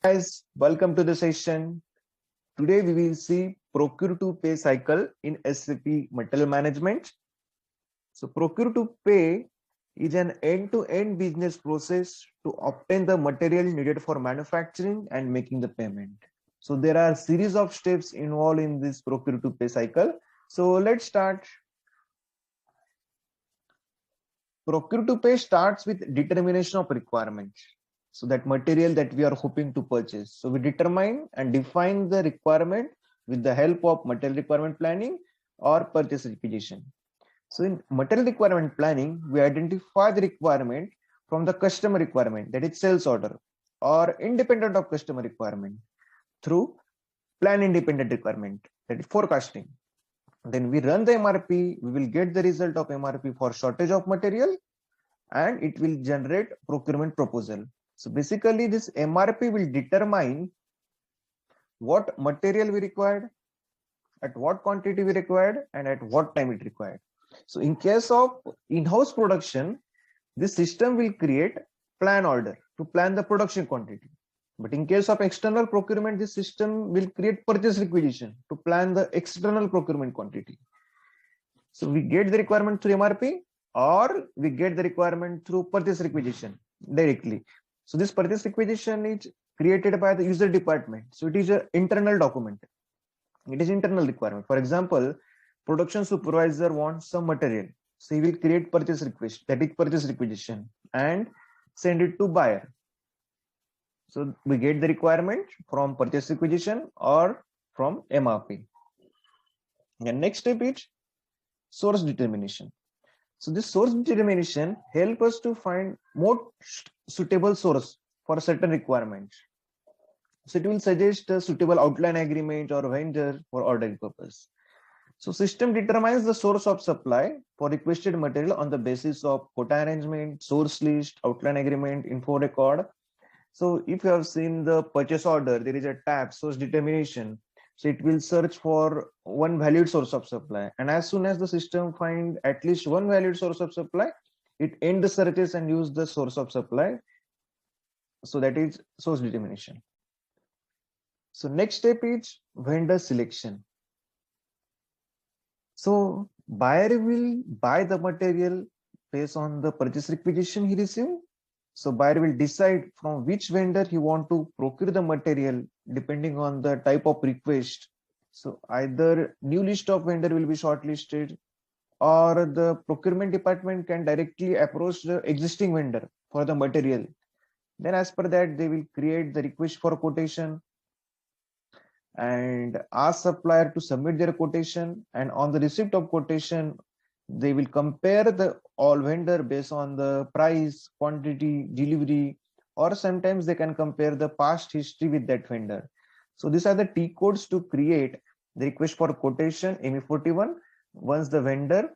Guys, welcome to the session. Today we will see procure to pay cycle in SAP Material Management. So procure to pay is an end-to-end business process to obtain the material needed for manufacturing and making the payment. So there are series of steps involved in this procure to pay cycle. So let's start. Procure to pay starts with determination of requirements. So that material that we are hoping to purchase. So we determine and define the requirement with the help of material requirement planning or purchase requisition. So in material requirement planning, we identify the requirement from the customer requirement, that is sales order, or independent of customer requirement through plan independent requirement, that is forecasting. Then we run the MRP, we will get the result of MRP for shortage of material and it will generate procurement proposal. So basically this MRP will determine what material we required, at what quantity we required, and at what time it required. So in case of in-house production, this system will create plan order to plan the production quantity. But in case of external procurement, this system will create purchase requisition to plan the external procurement quantity. So we get the requirement through MRP or we get the requirement through purchase requisition directly. So this purchase requisition is created by the user department. So it is an internal document. It is internal requirement. For example, production supervisor wants some material. So he will create purchase request, that is purchase requisition, and send it to buyer. So we get the requirement from purchase requisition or from MRP. And next step is source determination. So this source determination help us to find more suitable source for certain requirements. So it will suggest a suitable outline agreement or vendor for ordering purpose. So system determines the source of supply for requested material on the basis of quota arrangement, source list, outline agreement, info record. So if you have seen the purchase order, there is a tab source determination. So it will search for one valid source of supply. And as soon as the system find at least one valid source of supply, it end the searches and use the source of supply. So that is source determination. So next step is vendor selection. So buyer will buy the material based on the purchase requisition he received. So buyer will decide from which vendor he want to procure the material depending on the type of request. So either new list of vendor will be shortlisted or the procurement department can directly approach the existing vendor for the material. Then as per that, they will create the request for quotation and ask supplier to submit their quotation, and on the receipt of quotation they will compare the all vendor based on the price, quantity, delivery, or sometimes they can compare the past history with that vendor. So these are the T codes to create the request for quotation ME41. Once the vendor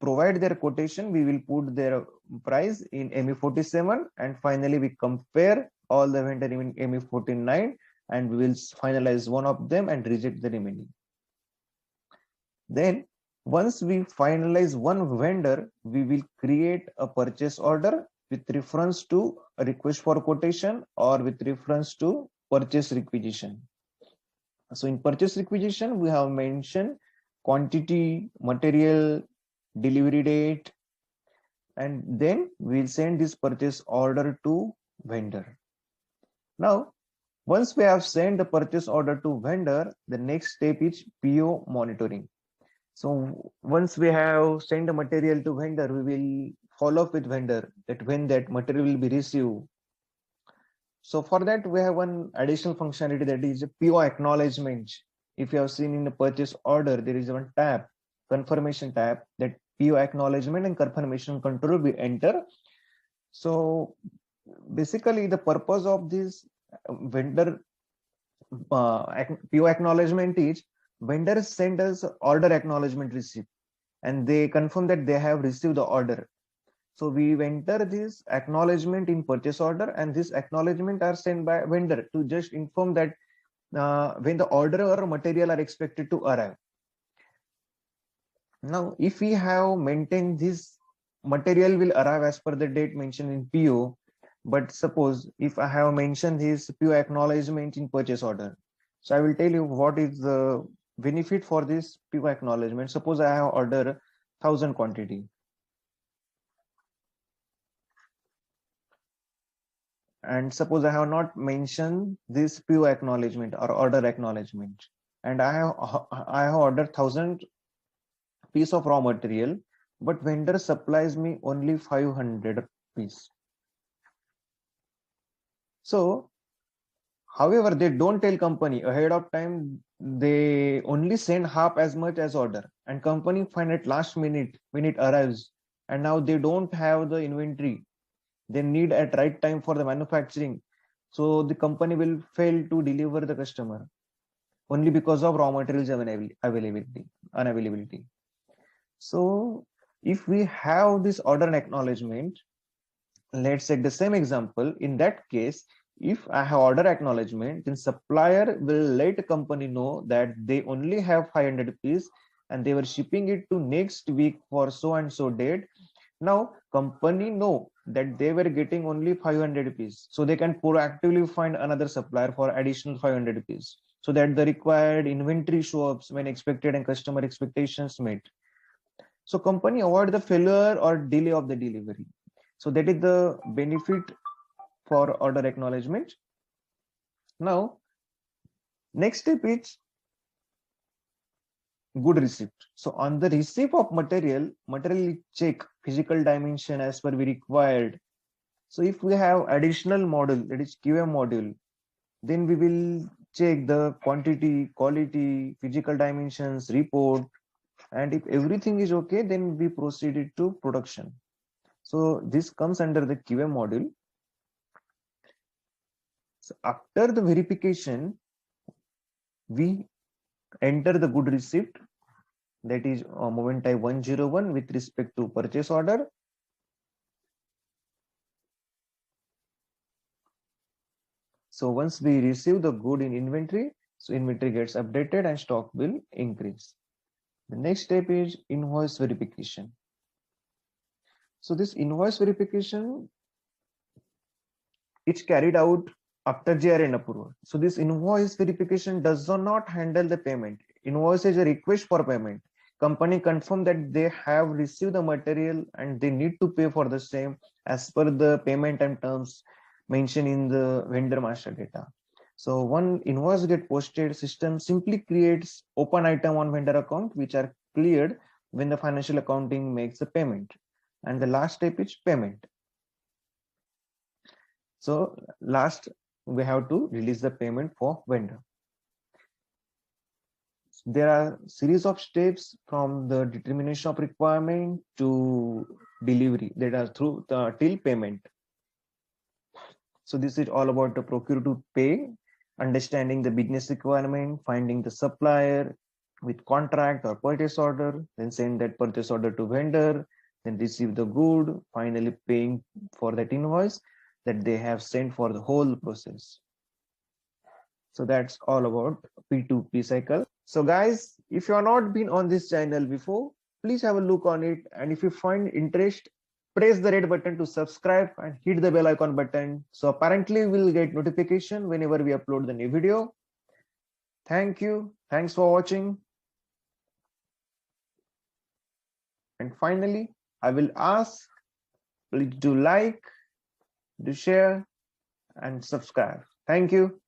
provide their quotation, we will put their price in ME47, and finally we compare all the vendor in ME49 and we will finalize one of them and reject the remaining. Then once we finalize one vendor, we will create a purchase order with reference to a request for quotation or with reference to purchase requisition. So in purchase requisition, we have mentioned quantity, material, delivery date, and then we'll send this purchase order to vendor. Now, once we have sent the purchase order to vendor, the next step is PO monitoring. So once we have sent the material to vendor, we will follow up with vendor that when that material will be received. So for that, we have one additional functionality, that is a PO acknowledgement. If you have seen in the purchase order, there is one tab, confirmation tab, that PO acknowledgement and confirmation control we enter. So basically the purpose of this vendor PO acknowledgement is vendors send us order acknowledgement receipt and they confirm that they have received the order. So we enter this acknowledgement in purchase order, and this acknowledgement are sent by vendor to just inform that when the order or material are expected to arrive. Now, if we have maintained this material will arrive as per the date mentioned in PO, But suppose if I have mentioned this PO acknowledgement in purchase order, so I will tell you what is the benefit for this PO acknowledgement. Suppose I have order 1,000 quantity, and suppose I have not mentioned this PO acknowledgement or order acknowledgement, and I have ordered 1,000 piece of raw material, but vendor supplies me only 500 piece. So however, they don't tell company ahead of time. They only send half as much as order, and company find at last minute when it arrives, and now they don't have the inventory they need at right time for the manufacturing. So the company will fail to deliver the customer only because of raw materials unavailability. So if we have this order and acknowledgement, let's take the same example. In that case, if I have order acknowledgement, then supplier will let company know that they only have 500 piece and they were shipping it to next week for so and so date. Now company know that they were getting only 500 piece, so they can proactively find another supplier for additional 500 piece, so that the required inventory show ups when expected and customer expectations met. So company avoid the failure or delay of the delivery. So that is the benefit for order acknowledgement. Now, next step is good receipt. So on the receipt of material check physical dimension as per we required. So if we have additional module, that is QM module, then we will check the quantity, quality, physical dimensions, report, and if everything is okay, then we proceed to production. So this comes under the QM module. So after the verification, we enter the good receipt, that is moment type 101 with respect to purchase order. So once we receive the good in inventory, so inventory gets updated and stock will increase. The next step is invoice verification. So this invoice verification, it's carried out after GRN approval. So this invoice verification does not handle the payment. Invoice is a request for payment. Company confirm that they have received the material and they need to pay for the same as per the payment and terms mentioned in the vendor master data. So one invoice get posted, system simply creates open item on vendor account which are cleared when the financial accounting makes the payment. And the last step is payment. So last, we have to release the payment for vendor. There are series of steps from the determination of requirement to delivery that are through the till payment. So this is all about the procure to pay, understanding the business requirement, finding the supplier with contract or purchase order, then send that purchase order to vendor, then receive the good, finally paying for that invoice that they have sent for the whole process. So that's all about P2P cycle. So guys, if you have not been on this channel before, please have a look on it. And if you find interest, press the red button to subscribe and hit the bell icon button. So apparently we'll get notification whenever we upload the new video. Thank you. Thanks for watching. And finally, I will ask, please do like, do share, and subscribe. Thank you.